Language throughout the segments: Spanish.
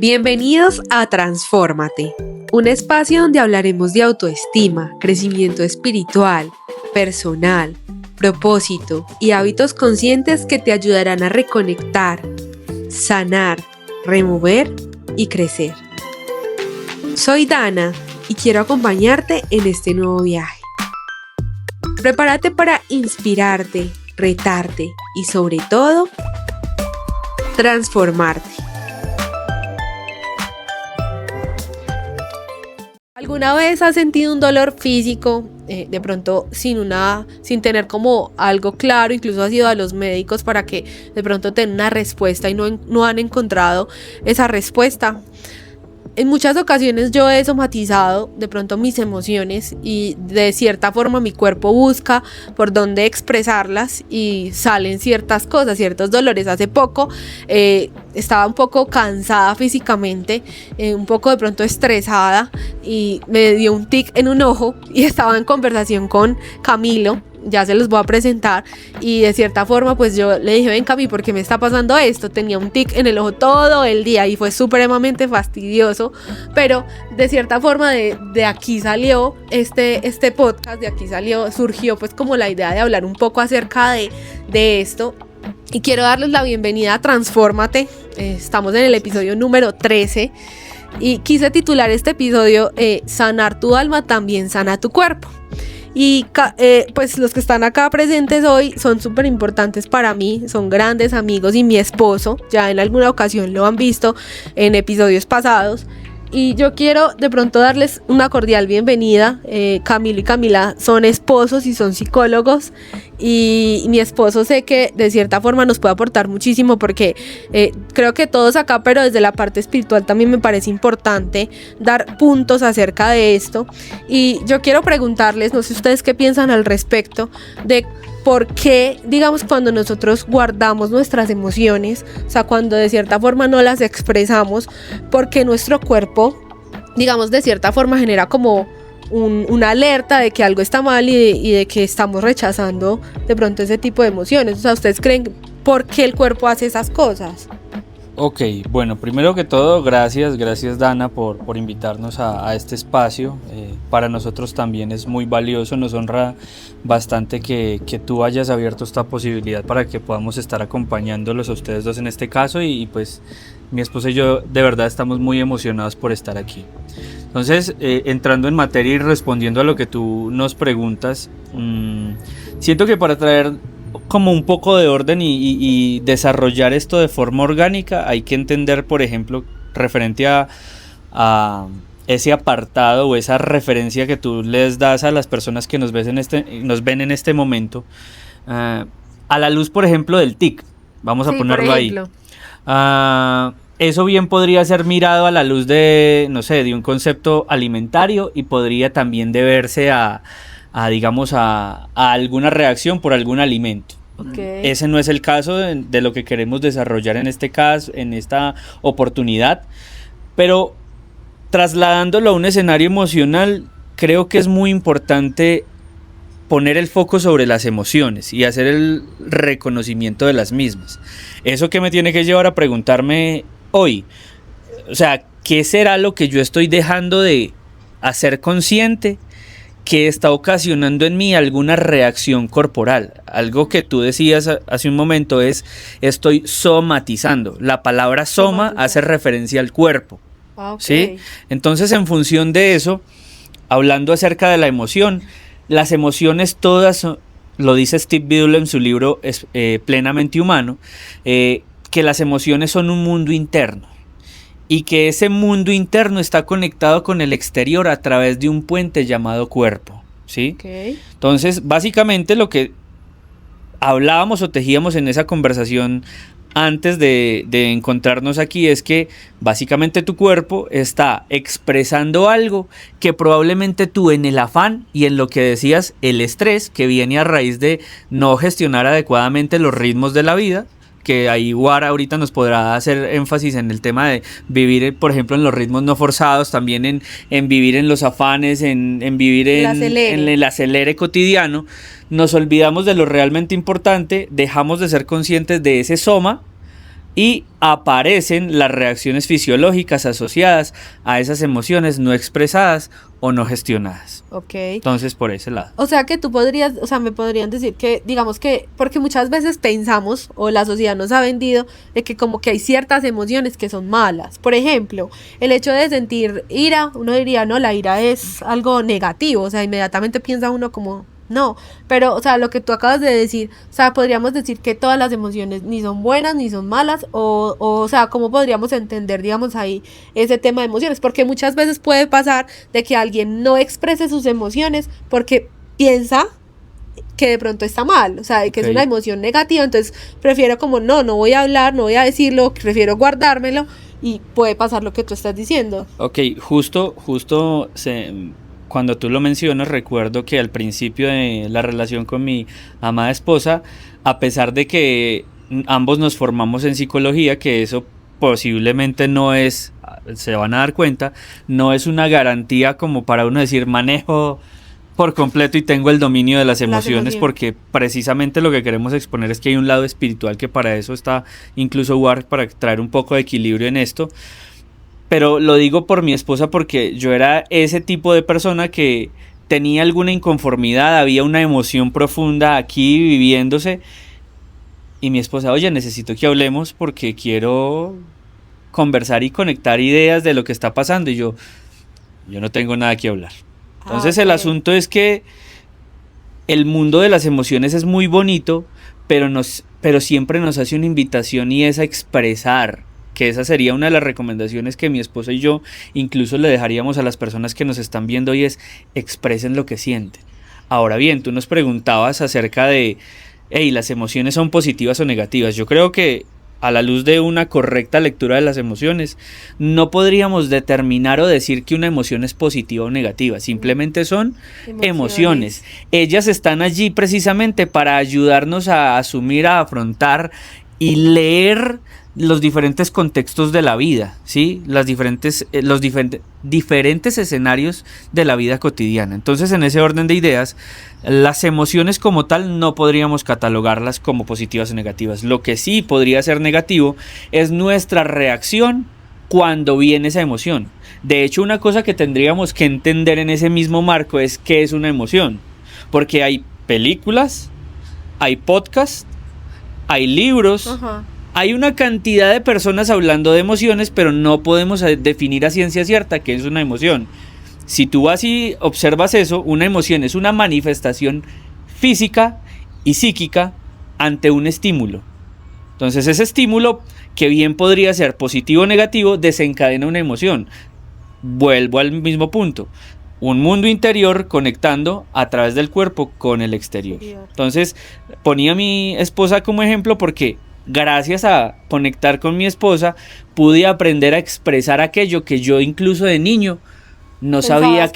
Bienvenidos a Transfórmate, un espacio donde hablaremos de autoestima, crecimiento espiritual, personal, propósito y hábitos conscientes que te ayudarán a reconectar, sanar, remover y crecer. Soy Dana y quiero acompañarte en este nuevo viaje. Prepárate para inspirarte, retarte y sobre todo, transformarte. ¿Alguna vez has sentido un dolor físico, de pronto sin tener como algo claro? Incluso has ido a los médicos para que de pronto tengan una respuesta y no han encontrado esa respuesta. En muchas ocasiones yo he somatizado de pronto mis emociones y de cierta forma mi cuerpo busca por dónde expresarlas y salen ciertas cosas, ciertos dolores. Hace poco estaba un poco cansada físicamente, un poco de pronto estresada y me dio un tic en un ojo y estaba en conversación con Camilo. Ya se los voy a presentar y de cierta forma pues yo le dije: ven Cami, ¿por qué me está pasando esto? Tenía un tic en el ojo todo el día y fue supremamente fastidioso, pero de cierta forma de aquí salió este podcast, surgió pues como la idea de hablar un poco acerca de esto. Y quiero darles la bienvenida a Transfórmate. Estamos en el episodio número 13 y quise titular este episodio Sanar tu alma también sana tu cuerpo. Y pues los que están acá presentes hoy son súper importantes para mí, son grandes amigos y mi esposo, ya en alguna ocasión lo han visto en episodios pasados. Y yo quiero de pronto darles una cordial bienvenida. Camilo y Camila son esposos y son psicólogos y mi esposo sé que de cierta forma nos puede aportar muchísimo porque creo que todos acá, pero desde la parte espiritual también me parece importante dar puntos acerca de esto. Y yo quiero preguntarles, no sé ustedes qué piensan al respecto de por qué, digamos, cuando nosotros guardamos nuestras emociones, o sea, cuando de cierta forma no las expresamos, porque nuestro cuerpo, digamos, de cierta forma genera como una alerta de que algo está mal y de que estamos rechazando de pronto ese tipo de emociones. O sea, ¿ustedes creen por qué el cuerpo hace esas cosas? Ok, bueno, primero que todo, gracias Dana por invitarnos a este espacio. Para nosotros también es muy valioso, nos honra bastante que tú hayas abierto esta posibilidad para que podamos estar acompañándolos a ustedes dos en este caso y pues mi esposa y yo de verdad estamos muy emocionados por estar aquí. Entonces, entrando en materia y respondiendo a lo que tú nos preguntas, siento que para traer como un poco de orden y desarrollar esto de forma orgánica hay que entender, por ejemplo, referente a ese apartado o esa referencia que tú les das a las personas que nos ven en este momento, a la luz, por ejemplo, del TIC, vamos a ponerlo ahí. Eso bien podría ser mirado a la luz de, no sé, de un concepto alimentario y podría también deberse a alguna reacción por algún alimento. Okay. Ese no es el caso de lo que queremos desarrollar en este caso, en esta oportunidad, pero trasladándolo a un escenario emocional, creo que es muy importante poner el foco sobre las emociones y hacer el reconocimiento de las mismas. Eso que me tiene que llevar a preguntarme hoy, o sea, ¿qué será lo que yo estoy dejando de hacer consciente que está ocasionando en mí alguna reacción corporal? Algo que tú decías hace un momento es, estoy somatizando. La palabra soma hace referencia al cuerpo. Okay. ¿Sí? Entonces, en función de eso, hablando acerca de la emoción, las emociones todas, lo dice Steve Biddle en su libro Plenamente Humano, que las emociones son un mundo interno. Y que ese mundo interno está conectado con el exterior a través de un puente llamado cuerpo, ¿sí? Okay. Entonces, básicamente lo que hablábamos o tejíamos en esa conversación antes de encontrarnos aquí es que básicamente tu cuerpo está expresando algo que probablemente tú, en el afán y en lo que decías, el estrés que viene a raíz de no gestionar adecuadamente los ritmos de la vida, que ahí Guara ahorita nos podrá hacer énfasis en el tema de vivir, por ejemplo, en los ritmos no forzados, también en vivir en los afanes, en vivir en el acelere cotidiano. Nos olvidamos de lo realmente importante, dejamos de ser conscientes de ese soma y aparecen las reacciones fisiológicas asociadas a esas emociones no expresadas o no gestionadas. Ok. Entonces, por ese lado. O sea que tú podrías, o sea, me podrían decir que, digamos que, porque muchas veces pensamos, o la sociedad nos ha vendido, de que como que hay ciertas emociones que son malas. Por ejemplo, el hecho de sentir ira, uno diría, no, la ira es algo negativo, o sea, inmediatamente piensa uno como... No, pero, o sea, lo que tú acabas de decir, o sea, podríamos decir que todas las emociones ni son buenas ni son malas, o sea, ¿cómo podríamos entender, digamos, ahí ese tema de emociones? Porque muchas veces puede pasar de que alguien no exprese sus emociones porque piensa que de pronto está mal, o sea, de que es una emoción negativa, entonces prefiero como, no voy a hablar, no voy a decirlo, prefiero guardármelo, y puede pasar lo que tú estás diciendo. Ok, justo cuando tú lo mencionas, recuerdo que al principio de la relación con mi amada esposa, a pesar de que ambos nos formamos en psicología, que eso posiblemente no es, se van a dar cuenta, no es una garantía como para uno decir manejo por completo y tengo el dominio de las emociones, porque precisamente lo que queremos exponer es que hay un lado espiritual que para eso está incluso Ward, para traer un poco de equilibrio en esto. Pero lo digo por mi esposa porque yo era ese tipo de persona que tenía alguna inconformidad, había una emoción profunda aquí viviéndose y mi esposa, oye, necesito que hablemos porque quiero conversar y conectar ideas de lo que está pasando y yo no tengo nada que hablar. Entonces el asunto es que el mundo de las emociones es muy bonito, pero siempre nos hace una invitación y es a expresar. Que esa sería una de las recomendaciones que mi esposa y yo incluso le dejaríamos a las personas que nos están viendo y es expresen lo que sienten. Ahora bien, tú nos preguntabas acerca de, ¿las emociones son positivas o negativas? Yo creo que a la luz de una correcta lectura de las emociones, no podríamos determinar o decir que una emoción es positiva o negativa, simplemente son emociones. Ellas están allí precisamente para ayudarnos a asumir, a afrontar y leer los diferentes contextos de la vida, ¿sí? Los diferentes escenarios de la vida cotidiana. Entonces, en ese orden de ideas, las emociones como tal no podríamos catalogarlas como positivas o negativas. Lo que sí podría ser negativo es nuestra reacción cuando viene esa emoción. De hecho, una cosa que tendríamos que entender en ese mismo marco es qué es una emoción. Porque hay películas, hay podcasts, hay libros... Ajá. Hay una cantidad de personas hablando de emociones, pero no podemos definir a ciencia cierta qué es una emoción. Si tú vas y observas eso, una emoción es una manifestación física y psíquica ante un estímulo. Entonces ese estímulo, que bien podría ser positivo o negativo, desencadena una emoción. Vuelvo al mismo punto. Un mundo interior conectando a través del cuerpo con el exterior. Entonces ponía a mi esposa como ejemplo porque... gracias a conectar con mi esposa, pude aprender a expresar aquello que yo incluso de niño no sabía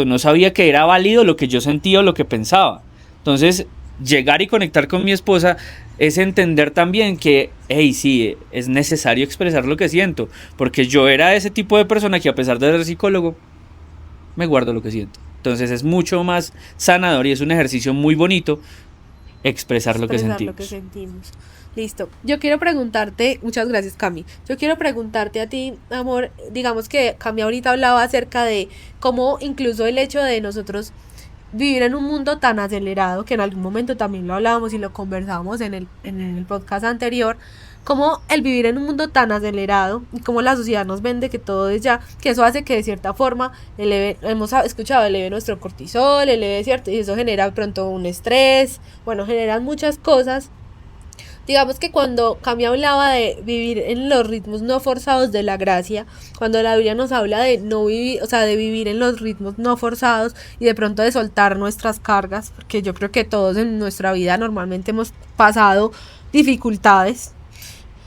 no sabía que era válido lo que yo sentía o lo que pensaba. Entonces, llegar y conectar con mi esposa es entender también que, sí, es necesario expresar lo que siento, porque yo era ese tipo de persona que a pesar de ser psicólogo, me guardo lo que siento. Entonces es mucho más sanador y es un ejercicio muy bonito expresar lo que sentimos. Listo. Yo quiero preguntarte, muchas gracias, Cami. Yo quiero preguntarte a ti, amor, digamos que Cami ahorita hablaba acerca de cómo incluso el hecho de nosotros vivir en un mundo tan acelerado, que en algún momento también lo hablábamos y lo conversábamos en el podcast anterior, como el vivir en un mundo tan acelerado y como la sociedad nos vende que todo es ya, que eso hace que de cierta forma hemos escuchado, eleve nuestro cortisol, ¿cierto? Y eso genera de pronto un estrés, bueno, generan muchas cosas. Digamos que cuando Cami hablaba de vivir en los ritmos no forzados de la gracia, cuando la Biblia nos habla de no vivir, o sea, de vivir en los ritmos no forzados y de pronto de soltar nuestras cargas, porque yo creo que todos en nuestra vida normalmente hemos pasado dificultades.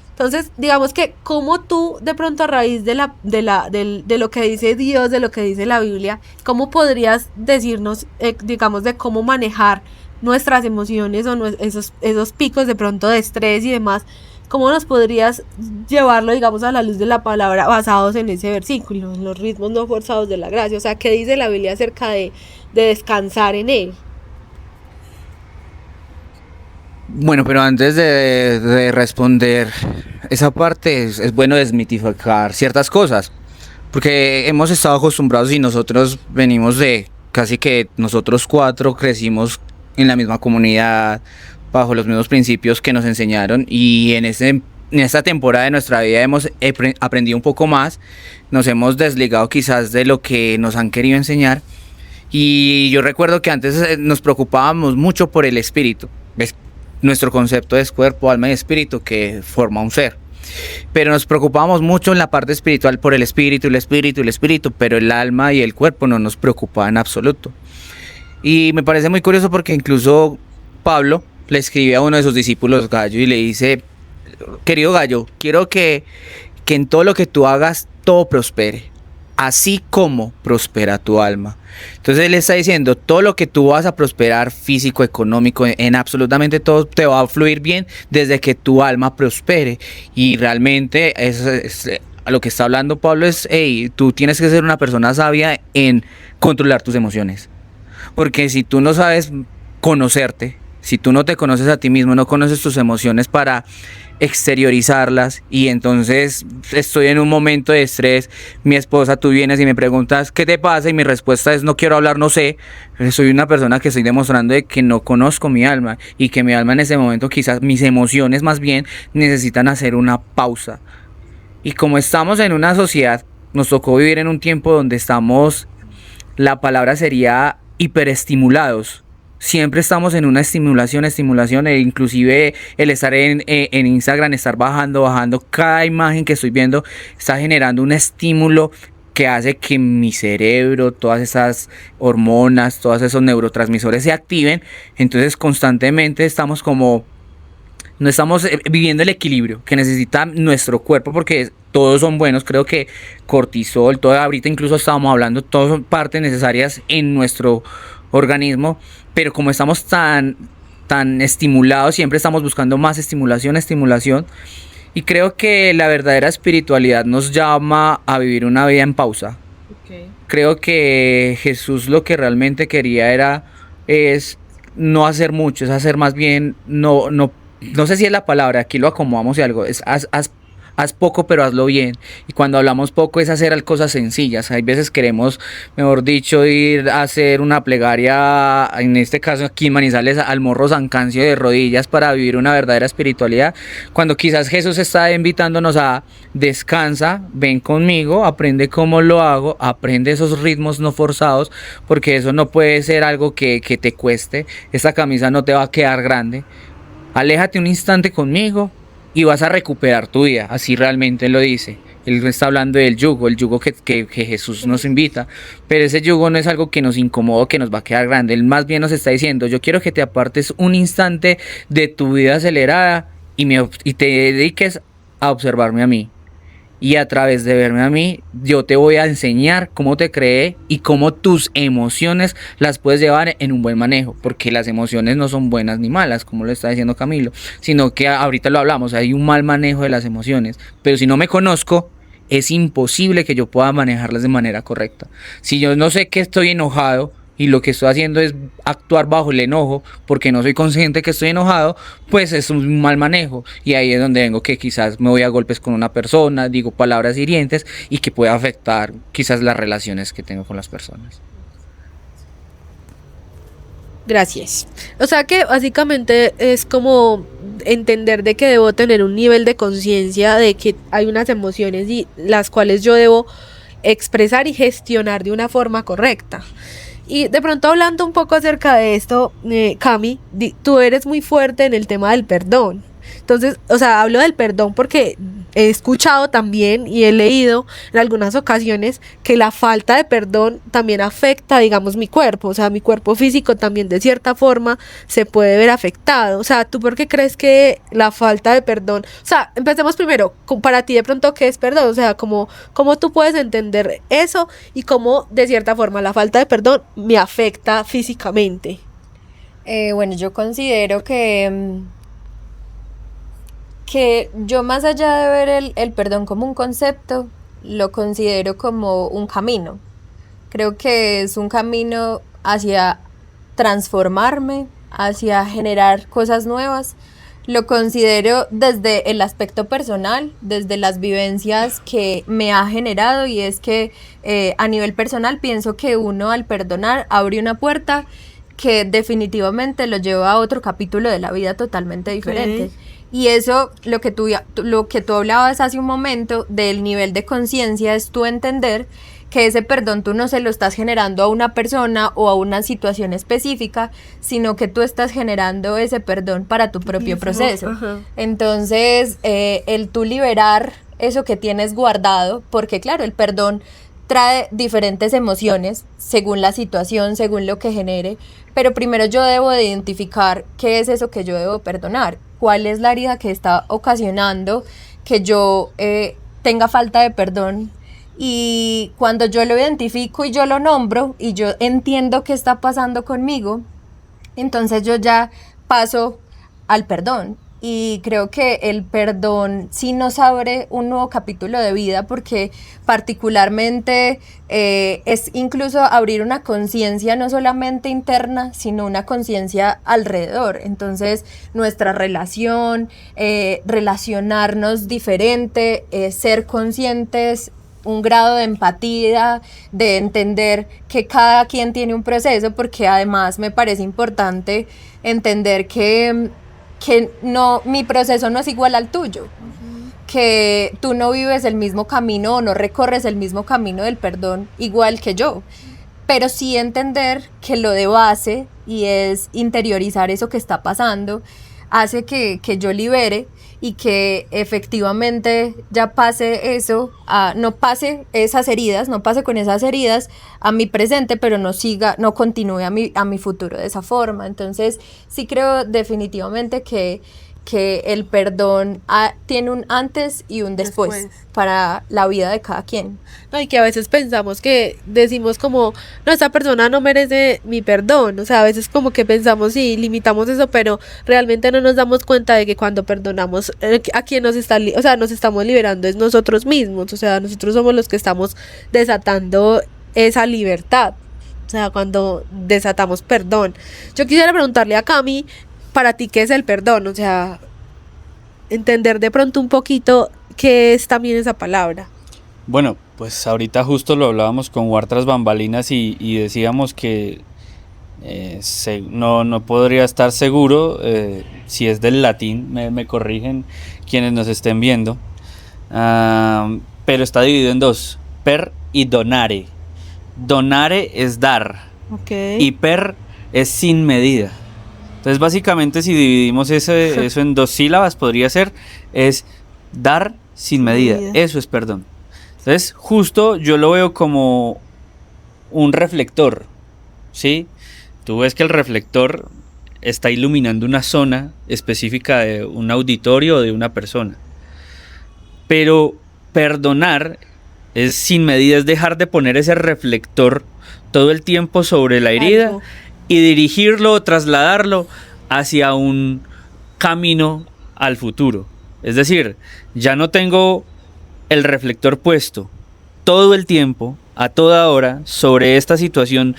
Entonces, digamos que como tú de pronto a raíz de lo que dice Dios, de lo que dice la Biblia, ¿cómo podrías decirnos, digamos, de cómo manejar nuestras emociones o esos picos de pronto de estrés y demás? ¿Cómo nos podrías llevarlo, digamos, a la luz de la palabra basados en ese versículo, en los ritmos no forzados de la gracia? O sea, ¿qué dice la Biblia acerca de descansar en él? Bueno, pero antes de responder esa parte, es bueno desmitificar ciertas cosas, porque hemos estado acostumbrados y nosotros venimos de casi que nosotros cuatro crecimos en la misma comunidad, bajo los mismos principios que nos enseñaron y en esta temporada de nuestra vida hemos aprendido un poco más, nos hemos desligado quizás de lo que nos han querido enseñar y yo recuerdo que antes nos preocupábamos mucho por el espíritu. Nuestro concepto es cuerpo, alma y espíritu que forma un ser. Pero nos preocupábamos mucho en la parte espiritual por el espíritu, pero el alma y el cuerpo no nos preocupaban en absoluto. Y me parece muy curioso porque incluso Pablo le escribe a uno de sus discípulos, Gallo, y le dice: querido Gallo, quiero que en todo lo que tú hagas todo prospere, así como prospera tu alma. Entonces él está diciendo, todo lo que tú vas a prosperar, físico, económico, en absolutamente todo te va a fluir bien desde que tu alma prospere. Y realmente a lo que está hablando Pablo es, hey, tú tienes que ser una persona sabia en controlar tus emociones. Porque si tú no sabes conocerte, si tú no te conoces a ti mismo, no conoces tus emociones para exteriorizarlas, y entonces estoy en un momento de estrés, mi esposa, tú vienes y me preguntas ¿qué te pasa? Y mi respuesta es no quiero hablar, no sé. Soy una persona que estoy demostrando de que no conozco mi alma y que mi alma en ese momento, quizás mis emociones más bien, necesitan hacer una pausa. Y como estamos en una sociedad, nos tocó vivir en un tiempo donde estamos, la palabra sería hiperestimulados. Siempre estamos en una estimulación, e inclusive el estar en Instagram, estar bajando, cada imagen que estoy viendo está generando un estímulo que hace que mi cerebro, todas esas hormonas, todos esos neurotransmisores se activen. Entonces constantemente estamos como, no estamos viviendo el equilibrio que necesita nuestro cuerpo, porque todos son buenos. Creo que cortisol, todo, ahorita incluso estábamos hablando, todos son partes necesarias en nuestro organismo, pero como estamos tan estimulados, siempre estamos buscando más estimulación, y creo que la verdadera espiritualidad nos llama a vivir una vida en pausa. Creo que Jesús lo que realmente quería es no hacer mucho, es hacer más bien, no sé si es la palabra, aquí lo acomodamos y algo, es haz poco pero hazlo bien. Y cuando hablamos poco es hacer cosas sencillas. Hay veces queremos, mejor dicho, ir a hacer una plegaria, en este caso aquí en Manizales, al Morro San Cancio de rodillas para vivir una verdadera espiritualidad, cuando quizás Jesús está invitándonos a descansa, ven conmigo, aprende cómo lo hago, aprende esos ritmos no forzados, porque eso no puede ser algo que te cueste. Esta camisa no te va a quedar grande. Aléjate un instante conmigo y vas a recuperar tu vida, así realmente lo dice. Él está hablando del yugo, el yugo que Jesús nos invita, pero ese yugo no es algo que nos incomoda, que nos va a quedar grande. Él más bien nos está diciendo, yo quiero que te apartes un instante de tu vida acelerada y te dediques a observarme a mí. Y a través de verme a mí, yo te voy a enseñar cómo te creé y cómo tus emociones las puedes llevar en un buen manejo. Porque las emociones no son buenas ni malas, como lo está diciendo Camilo, sino que ahorita lo hablamos, hay un mal manejo de las emociones. Pero si no me conozco, es imposible que yo pueda manejarlas de manera correcta. Si yo no sé que estoy enojado y lo que estoy haciendo es actuar bajo el enojo porque no soy consciente que estoy enojado, pues es un mal manejo, y ahí es donde vengo que quizás me voy a golpes con una persona, digo palabras hirientes y que puede afectar quizás las relaciones que tengo con las personas. Gracias. O sea que básicamente es como entender de que debo tener un nivel de conciencia de que hay unas emociones y las cuales yo debo expresar y gestionar de una forma correcta. Y de pronto hablando un poco acerca de esto, Cami, tú eres muy fuerte en el tema del perdón. Entonces, o sea, hablo del perdón porque he escuchado también y he leído en algunas ocasiones que la falta de perdón también afecta, digamos, mi cuerpo. O sea, mi cuerpo físico también de cierta forma se puede ver afectado. O sea, ¿tú por qué crees que la falta de perdón? O sea, empecemos primero, para ti de pronto, ¿qué es perdón? O sea, ¿cómo tú puedes entender eso y cómo de cierta forma la falta de perdón me afecta físicamente? Bueno, yo considero que yo, más allá de ver el perdón como un concepto, lo considero como un camino. Creo que es un camino hacia transformarme, hacia generar cosas nuevas. Lo considero desde el aspecto personal, desde las vivencias que me ha generado, y es que a nivel personal pienso que uno al perdonar abre una puerta que definitivamente lo lleva a otro capítulo de la vida totalmente diferente. Ok. Y eso, lo que tú hablabas hace un momento del nivel de conciencia, es tú entender que ese perdón tú no se lo estás generando a una persona o a una situación específica, sino que tú estás generando ese perdón para tu propio proceso. Ajá. Entonces, el tú liberar eso que tienes guardado, porque claro, el perdón trae diferentes emociones según la situación, según lo que genere, pero primero yo debo de identificar qué es eso que yo debo perdonar, cuál es la herida que está ocasionando que yo tenga falta de perdón. Y cuando yo lo identifico y yo lo nombro y yo entiendo qué está pasando conmigo, entonces yo ya paso al perdón. Y creo que el perdón sí nos abre un nuevo capítulo de vida, porque particularmente es incluso abrir una conciencia no solamente interna, sino una conciencia alrededor. Entonces nuestra relación, relacionarnos diferente, ser conscientes, un grado de empatía, de entender que cada quien tiene un proceso, porque además me parece importante entender que no, mi proceso no es igual al tuyo, que tú no vives el mismo camino o no recorres el mismo camino del perdón igual que yo, pero sí entender que lo de base, y es interiorizar eso que está pasando, hace que yo libere y que efectivamente ya pase eso, no pase esas heridas, no pase con esas heridas a mi presente, pero no continúe a mi futuro de esa forma. Entonces sí creo definitivamente que el perdón tiene un antes y un después para la vida de cada quien. No, y que a veces pensamos que decimos como, no, esta persona no merece mi perdón, o sea, a veces como que pensamos y limitamos eso, pero realmente no nos damos cuenta de que cuando perdonamos, a quien nos estamos liberando es nosotros mismos, o sea, nosotros somos los que estamos desatando esa libertad, o sea, cuando desatamos perdón. Yo quisiera preguntarle a Cami, para ti, ¿qué es el perdón? O sea, entender de pronto un poquito qué es también esa palabra. Bueno, pues ahorita justo lo hablábamos con War tras bambalinas y decíamos que no podría estar seguro si es del latín, me corrigen quienes nos estén viendo, pero está dividido en dos, per y donare. Donare es dar, Okay. y per es sin medida. Entonces básicamente si dividimos eso en dos sílabas, podría ser, es dar sin medida. Eso es perdón. Entonces justo yo lo veo como un reflector, ¿sí? Tú ves que el reflector está iluminando una zona específica de un auditorio o de una persona. Pero perdonar es sin medida, es dejar de poner ese reflector todo el tiempo sobre la herida. Algo. Y dirigirlo o trasladarlo hacia un camino al futuro. Es decir, ya no tengo el reflector puesto todo el tiempo, a toda hora, sobre esta situación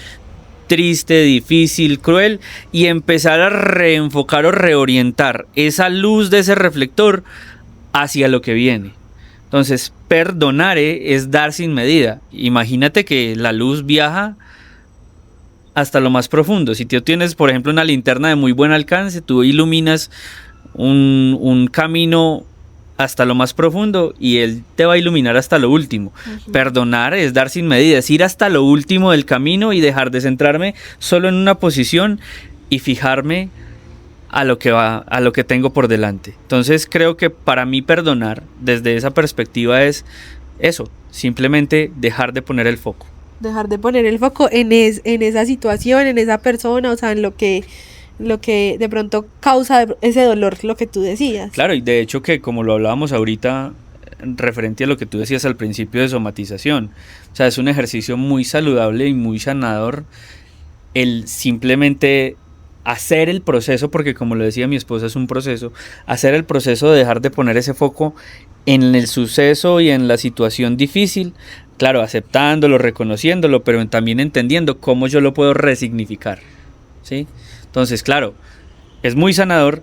triste, difícil, cruel, y empezar a reenfocar o reorientar esa luz de ese reflector hacia lo que viene. Entonces, perdonare es dar sin medida. Imagínate que la luz viaja hasta lo más profundo. Si tú tienes, por ejemplo, una linterna de muy buen alcance, tú iluminas un camino hasta lo más profundo y él te va a iluminar hasta lo último. Uh-huh. Perdonar es dar sin medida, es ir hasta lo último del camino y dejar de centrarme solo en una posición y fijarme a lo que tengo por delante. Entonces creo que para mí perdonar desde esa perspectiva es eso, simplemente dejar de poner el foco. Dejar de poner el foco en esa situación, en esa persona, o sea, en lo que de pronto causa ese dolor, lo que tú decías. Claro, y de hecho que como lo hablábamos ahorita, referente a lo que tú decías al principio de somatización, o sea, es un ejercicio muy saludable y muy sanador el simplemente hacer el proceso, porque como lo decía mi esposa, es un proceso, hacer el proceso de dejar de poner ese foco en el suceso y en la situación difícil, claro, aceptándolo, reconociéndolo, pero también entendiendo cómo yo lo puedo resignificar, ¿sí? Entonces, claro, es muy sanador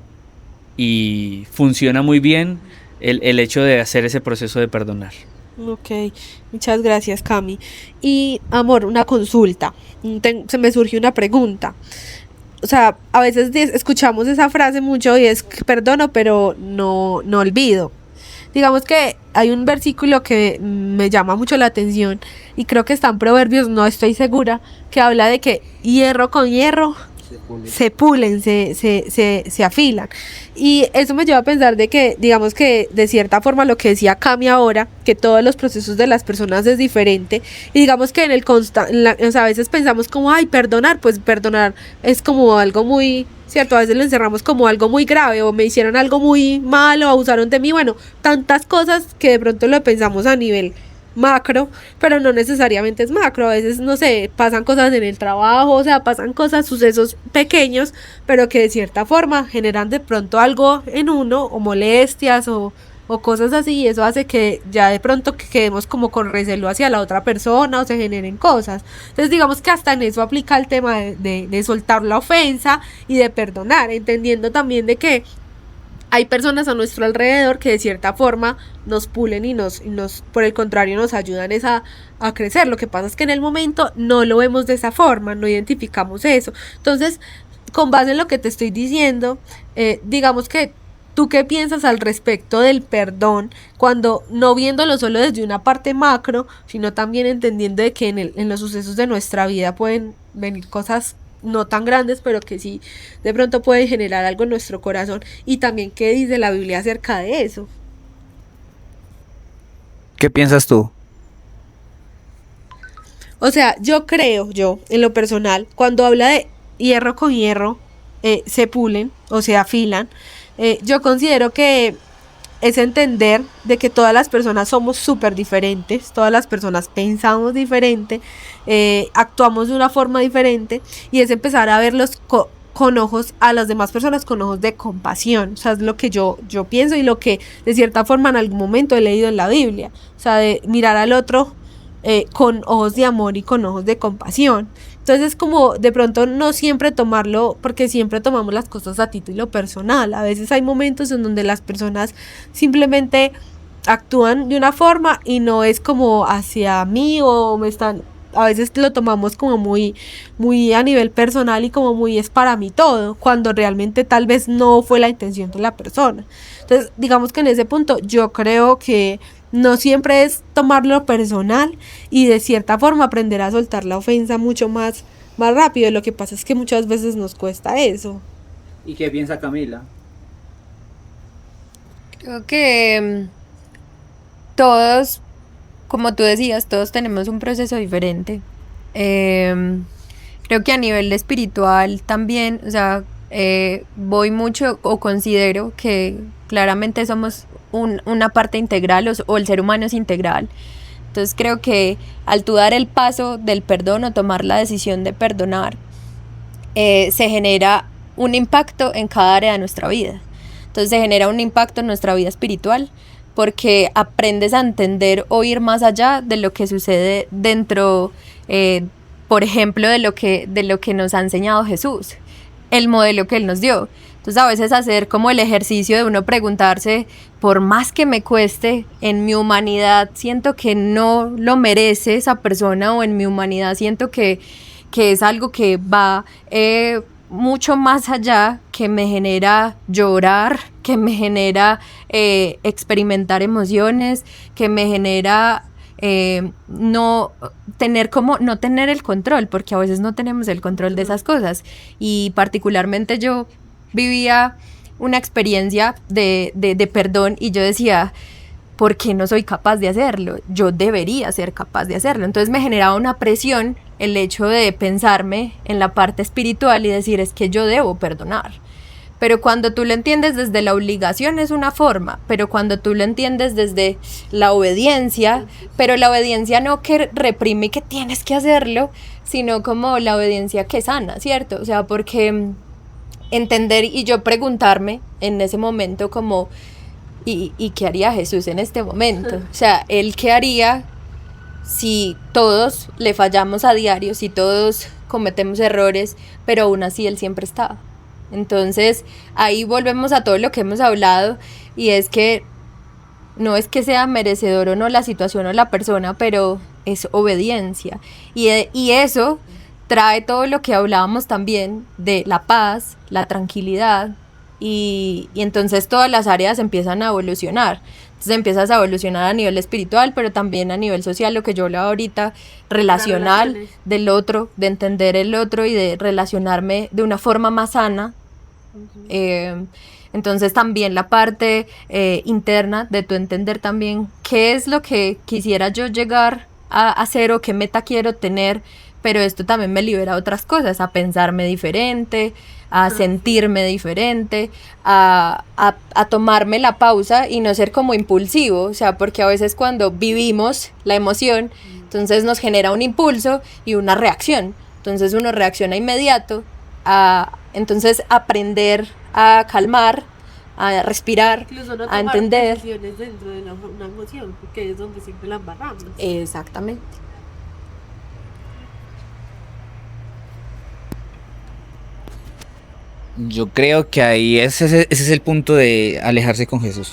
y funciona muy bien el hecho de hacer ese proceso de perdonar. Ok, muchas gracias, Cami. Y amor, una consulta. Se me surgió una pregunta. O sea, a veces escuchamos esa frase mucho y es que perdono, pero no olvido. Digamos que hay un versículo que me llama mucho la atención y creo que está en Proverbios, no estoy segura, que habla de que hierro con hierro se pulen, se afilan. Y eso me lleva a pensar de que, digamos que de cierta forma lo que decía Cami ahora, que todos los procesos de las personas es diferente, y digamos que en el o sea, a veces pensamos como, ay, perdonar, pues perdonar es como algo muy, cierto, a veces lo encerramos como algo muy grave, o me hicieron algo muy malo, abusaron de mí, bueno, tantas cosas que de pronto lo pensamos a nivel macro, pero no necesariamente es macro, a veces, no sé, pasan cosas en el trabajo, o sea, pasan cosas, sucesos pequeños, pero que de cierta forma generan de pronto algo en uno, o molestias, o cosas así, y eso hace que ya de pronto quedemos como con recelo hacia la otra persona, o se generen cosas. Entonces digamos que hasta en eso aplica el tema de soltar la ofensa y de perdonar, entendiendo también de que hay personas a nuestro alrededor que de cierta forma nos pulen y nos por el contrario nos ayudan a crecer. Lo que pasa es que en el momento no lo vemos de esa forma, no identificamos eso. Entonces, con base en lo que te estoy diciendo, digamos que ¿tú qué piensas al respecto del perdón cuando no viéndolo solo desde una parte macro, sino también entendiendo de que en los sucesos de nuestra vida pueden venir cosas no tan grandes, pero que sí de pronto pueden generar algo en nuestro corazón? Y también qué dice la Biblia acerca de eso. ¿Qué piensas tú? O sea, yo en lo personal, cuando habla de hierro con hierro, se pulen o se afilan, yo considero que es entender de que todas las personas somos súper diferentes, todas las personas pensamos diferente, actuamos de una forma diferente, y es empezar a verlos con ojos a las demás personas, con ojos de compasión. O sea, es lo que yo pienso y lo que de cierta forma en algún momento he leído en la Biblia. O sea, de mirar al otro con ojos de amor y con ojos de compasión. Entonces, como de pronto no siempre tomarlo, porque siempre tomamos las cosas a título personal. A veces hay momentos en donde las personas simplemente actúan de una forma y no es como hacia mí, o me están, a veces lo tomamos como muy a nivel personal y como muy es para mí todo, cuando realmente tal vez no fue la intención de la persona. Entonces, digamos que en ese punto yo creo que no siempre es tomarlo personal y de cierta forma aprender a soltar la ofensa mucho más rápido. Lo que pasa es que muchas veces nos cuesta eso. ¿Y qué piensa Camila? Creo que todos, como tú decías, todos tenemos un proceso diferente. Creo que a nivel espiritual también, o sea, voy mucho o considero que claramente somos una parte integral, o el ser humano es integral. Entonces creo que al tú dar el paso del perdón o tomar la decisión de perdonar, se genera un impacto en cada área de nuestra vida. Entonces se genera un impacto en nuestra vida espiritual, porque aprendes a entender o ir más allá de lo que sucede dentro, por ejemplo, de lo que nos ha enseñado Jesús, el modelo que Él nos dio. Entonces a veces hacer como el ejercicio de uno preguntarse, por más que me cueste, en mi humanidad siento que no lo merece esa persona, o en mi humanidad siento que es algo que va mucho más allá, que me genera llorar, que me genera experimentar emociones, que me genera no tener el control, porque a veces no tenemos el control de esas cosas. Y particularmente yo vivía una experiencia de perdón, y yo decía, ¿por qué no soy capaz de hacerlo? Yo debería ser capaz de hacerlo. Entonces me generaba una presión el hecho de pensarme en la parte espiritual y decir, es que yo debo perdonar. Pero cuando tú lo entiendes desde la obligación es una forma, pero cuando tú lo entiendes desde la obediencia, pero la obediencia no que reprime que tienes que hacerlo, sino como la obediencia que sana, ¿cierto? O sea, porque entender y yo preguntarme en ese momento como, ¿y qué haría Jesús en este momento? O sea, ¿Él qué haría si todos le fallamos a diario, si todos cometemos errores, pero aún así Él siempre está. Entonces ahí volvemos a todo lo que hemos hablado, y es que no es que sea merecedor o no la situación o la persona, pero es obediencia. Y eso trae todo lo que hablábamos también de la paz, la tranquilidad, y entonces todas las áreas empiezan a evolucionar. Entonces empiezas a evolucionar a nivel espiritual, pero también a nivel social, lo que yo hablaba ahorita, relacional, del otro, de entender el otro y de relacionarme de una forma más sana. Entonces también la parte interna de tu entender también qué es lo que quisiera yo llegar a hacer o qué meta quiero tener, pero esto también me libera otras cosas, a pensarme diferente, a sentirme diferente, a tomarme la pausa y no ser como impulsivo, o sea, porque a veces cuando vivimos la emoción, entonces nos genera un impulso y una reacción, entonces uno reacciona inmediato, entonces aprender a calmar, a respirar, Incluso no a tomar entender. decisiones dentro de una emoción, porque es donde siempre la embarramos. Exactamente. Yo creo que ahí ese es el punto de alejarse con Jesús.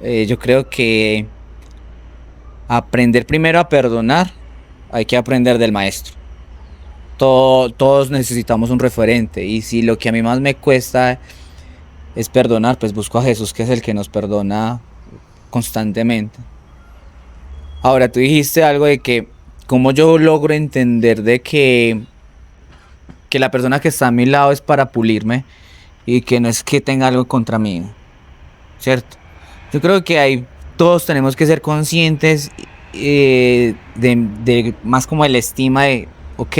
Yo creo que aprender primero a perdonar, hay que aprender del maestro. Todos necesitamos un referente, y si lo que a mí más me cuesta es perdonar, pues busco a Jesús, que es el que nos perdona constantemente. Ahora, tú dijiste algo de que cómo yo logro entender de que la persona que está a mi lado es para pulirme y que no es que tenga algo contra mí, ¿cierto? Yo creo que ahí todos tenemos que ser conscientes de más como el estima de, ok,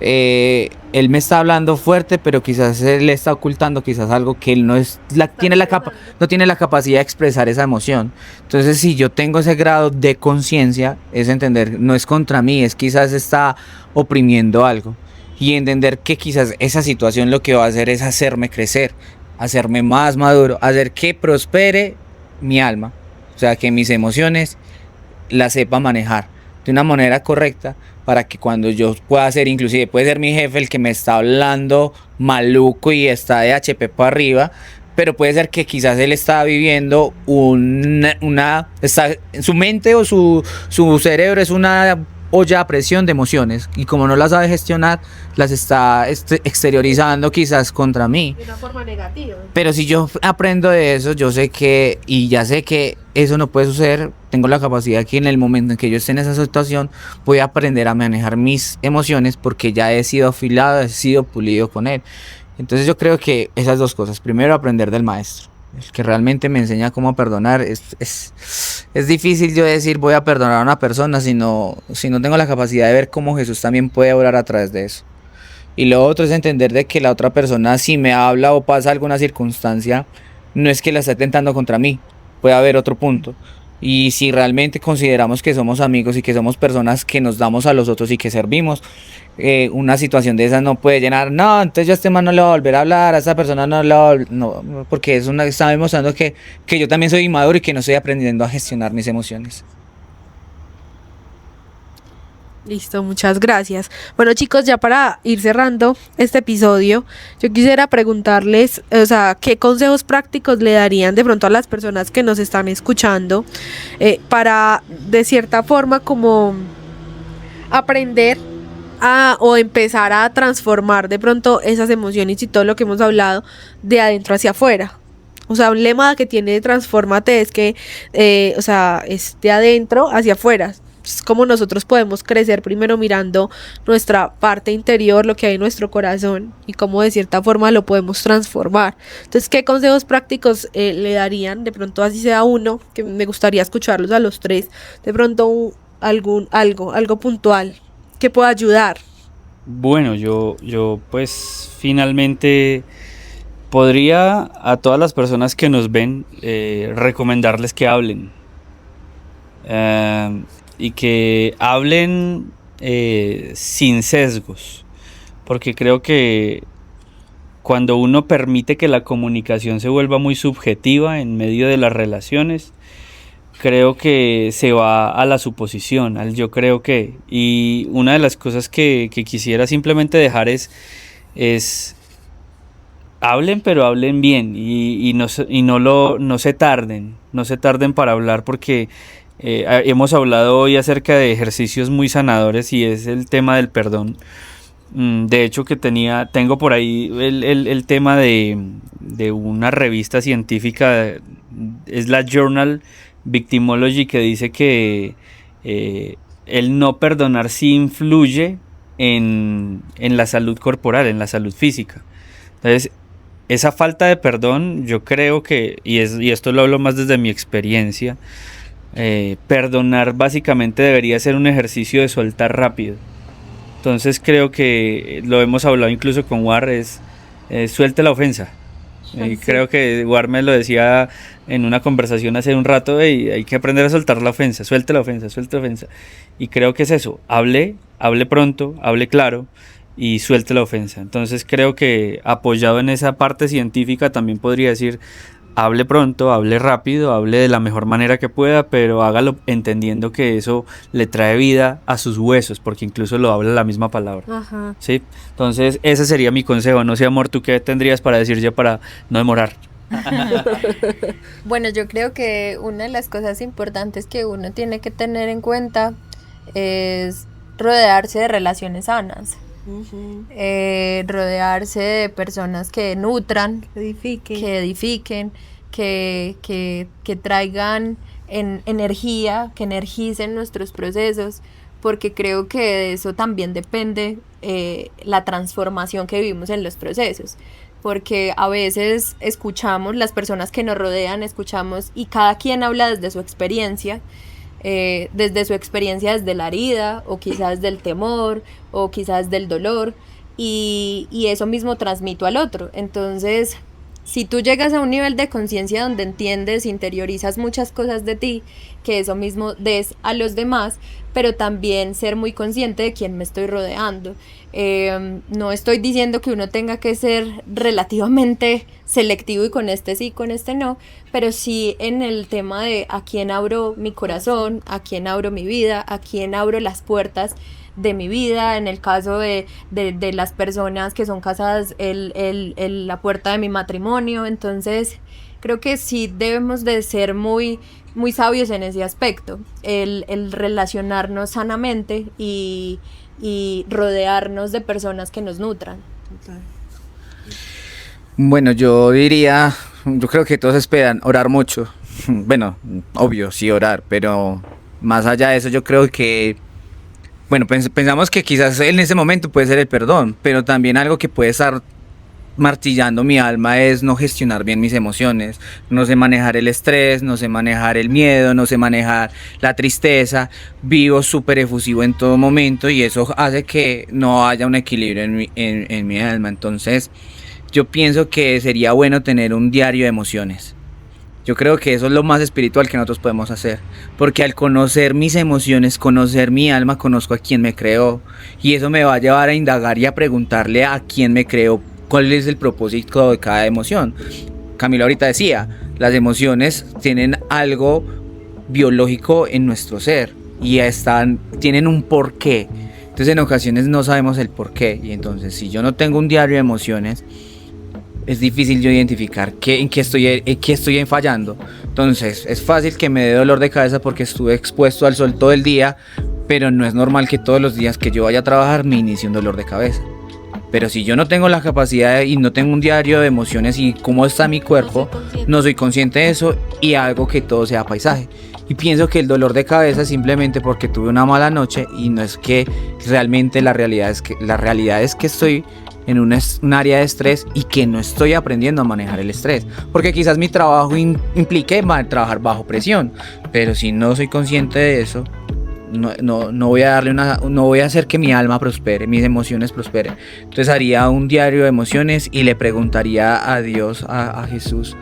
él me está hablando fuerte, pero quizás él le está ocultando quizás algo que él no tiene la capacidad de expresar esa emoción. Entonces, si yo tengo ese grado de conciencia, es entender, no es contra mí, es quizás está oprimiendo algo. Y entender que quizás esa situación lo que va a hacer es hacerme crecer, hacerme más maduro, hacer que prospere mi alma. O sea, que mis emociones las sepa manejar de una manera correcta, para que cuando yo pueda ser, inclusive puede ser mi jefe el que me está hablando maluco y está de HP para arriba, pero puede ser que quizás él está viviendo su mente o su cerebro es una olla a presión de emociones, y como no las sabe gestionar, las está exteriorizando quizás contra mí. De una forma negativa. Pero si yo aprendo de eso, yo sé que, y ya sé que eso no puede suceder, tengo la capacidad que en el momento en que yo esté en esa situación, voy a aprender a manejar mis emociones, porque ya he sido afilado, he sido pulido con él. Entonces yo creo que esas dos cosas: primero, aprender del maestro, el que realmente me enseña cómo perdonar. Es difícil yo decir voy a perdonar a una persona si no tengo la capacidad de ver cómo Jesús también puede obrar a través de eso. Y lo otro es entender de que la otra persona, si me habla o pasa alguna circunstancia, no es que la esté tentando contra mí, puede haber otro punto. Y si realmente consideramos que somos amigos y que somos personas que nos damos a los otros y que servimos, una situación de esas no puede llenar, no, entonces yo a este man no le voy a volver a hablar, a esta persona no, porque está demostrando que yo también soy inmaduro y que no estoy aprendiendo a gestionar mis emociones. Listo, muchas gracias. Bueno, chicos, ya para ir cerrando este episodio, yo quisiera preguntarles, o sea, ¿qué consejos prácticos le darían de pronto a las personas que nos están escuchando para, de cierta forma, como aprender o empezar a transformar de pronto esas emociones y todo lo que hemos hablado de adentro hacia afuera? O sea, un lema que tiene Transfórmate es que, o sea, es de adentro hacia afuera. Es como nosotros podemos crecer primero mirando nuestra parte interior, lo que hay en nuestro corazón, y cómo de cierta forma lo podemos transformar. Entonces, ¿qué consejos prácticos le darían? De pronto, así sea uno, que me gustaría escucharlos a los tres. De pronto, algo puntual que pueda ayudar. Bueno, yo pues finalmente podría a todas las personas que nos ven recomendarles que hablen. Y que hablen sin sesgos, porque creo que cuando uno permite que la comunicación se vuelva muy subjetiva en medio de las relaciones, creo que se va a la suposición, al yo creo que. Y una de las cosas que quisiera simplemente dejar es hablen, pero hablen bien y no se tarden para hablar, porque hemos hablado hoy acerca de ejercicios muy sanadores y es el tema del perdón. De hecho que tengo por ahí el tema de una revista científica, es la Journal Victimology, que dice que el no perdonar sí influye en la salud corporal, en la salud física. Entonces, esa falta de perdón, yo creo que, y esto lo hablo más desde mi experiencia, perdonar básicamente debería ser un ejercicio de soltar rápido. Entonces creo que lo hemos hablado incluso con War, suelte la ofensa. Sí. Creo que War me lo decía en una conversación hace un rato, hay que aprender a soltar la ofensa, suelte la ofensa. Y creo que es eso, hable pronto, hable claro y suelte la ofensa. Entonces creo que apoyado en esa parte científica también podría decir, hable pronto, hable rápido, hable de la mejor manera que pueda, pero hágalo entendiendo que eso le trae vida a sus huesos, porque incluso lo habla la misma palabra. Ajá. ¿Sí? Entonces ese sería mi consejo. No sé, amor, ¿tú qué tendrías para decir ya para no demorar? Bueno, yo creo que una de las cosas importantes que uno tiene que tener en cuenta es rodearse de relaciones sanas. Uh-huh. Rodearse de personas que nutran, Que edifiquen, que traigan energía, que energicen nuestros procesos, porque creo que de eso también depende la transformación que vivimos en los procesos, porque a veces escuchamos, las personas que nos rodean, escuchamos y cada quien habla desde su experiencia, desde la herida, o quizás del temor, o quizás del dolor, y eso mismo transmito al otro. Entonces, si tú llegas a un nivel de conciencia donde entiendes, interiorizas muchas cosas de ti, que eso mismo des a los demás, pero también ser muy consciente de quién me estoy rodeando. No estoy diciendo que uno tenga que ser relativamente selectivo y con este sí, con este no, pero sí en el tema de a quién abro mi corazón, a quién abro mi vida, a quién abro las puertas de mi vida. En el caso de las personas que son casadas, la puerta de mi matrimonio. Entonces creo que sí debemos de ser muy, muy sabios en ese aspecto, el relacionarnos sanamente y rodearnos de personas que nos nutran. Bueno, yo creo que todos esperan orar mucho. Bueno, obvio, sí orar, pero más allá de eso yo creo que, bueno, pensamos que quizás en ese momento puede ser el perdón, pero también algo que puede estar martillando mi alma es no gestionar bien mis emociones. No sé manejar el estrés, no sé manejar el miedo, no sé manejar la tristeza. Vivo súper efusivo en todo momento y eso hace que no haya un equilibrio en mi alma. Entonces yo pienso que sería bueno tener un diario de emociones. Yo creo que eso es lo más espiritual que nosotros podemos hacer, porque al conocer mis emociones, conocer mi alma, conozco a quién me creó, y eso me va a llevar a indagar y a preguntarle a quién me creó cuál es el propósito de cada emoción. Camilo ahorita decía, las emociones tienen algo biológico en nuestro ser y tienen un porqué. Entonces en ocasiones no sabemos el porqué, y entonces si yo no tengo un diario de emociones, es difícil yo identificar en qué estoy fallando. Entonces es fácil que me dé dolor de cabeza porque estuve expuesto al sol todo el día, pero no es normal que todos los días que yo vaya a trabajar me inicie un dolor de cabeza. Pero si yo no tengo la capacidad y no tengo un diario de emociones y cómo está mi cuerpo, no soy consciente de eso y hago que todo sea paisaje. Y pienso que el dolor de cabeza es simplemente porque tuve una mala noche, y no es que realmente la realidad es que estoy en un área de estrés y que no estoy aprendiendo a manejar el estrés, porque quizás mi trabajo implique trabajar bajo presión, pero si no soy consciente de eso, no voy a hacer que mi alma prospere, mis emociones prosperen. Entonces haría un diario de emociones y le preguntaría a Dios, a Jesús,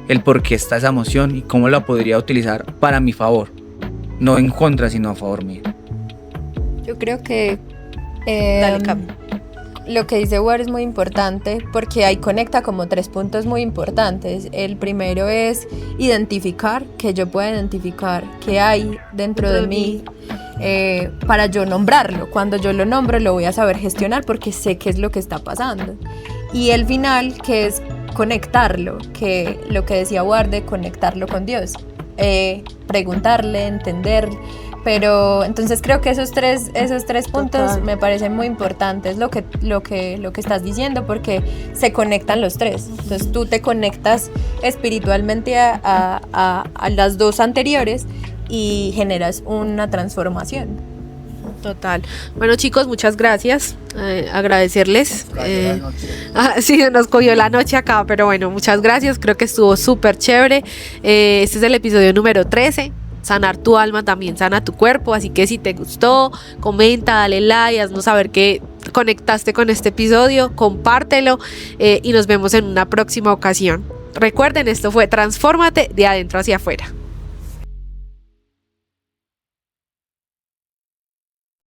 el por qué está esa emoción y cómo la podría utilizar para mi favor, no en contra, sino a favor mío. Yo creo que Dale, Cami. lo que dice War es muy importante porque ahí conecta como 3 puntos muy importantes. El primero es identificar, que yo pueda identificar qué hay dentro de mí para yo nombrarlo. Cuando yo lo nombro lo voy a saber gestionar porque sé qué es lo que está pasando. Y el final, que es conectarlo, que lo que decía War de conectarlo con Dios, preguntarle, entender. Pero entonces creo que esos tres puntos Total. me parecen muy importantes lo que estás diciendo, porque se conectan los tres. Entonces tú te conectas espiritualmente a las dos anteriores y generas una transformación. Total. Bueno, chicos, muchas gracias. Agradecerles. Sí, nos cogió la noche acá, pero bueno, muchas gracias. Creo que estuvo súper chévere. Este es el episodio número 13. Sanar tu alma también sana tu cuerpo. Así que si te gustó, comenta, dale like, haznos saber que conectaste con este episodio, compártelo y nos vemos en una próxima ocasión. Recuerden, esto fue Transfórmate de adentro hacia afuera.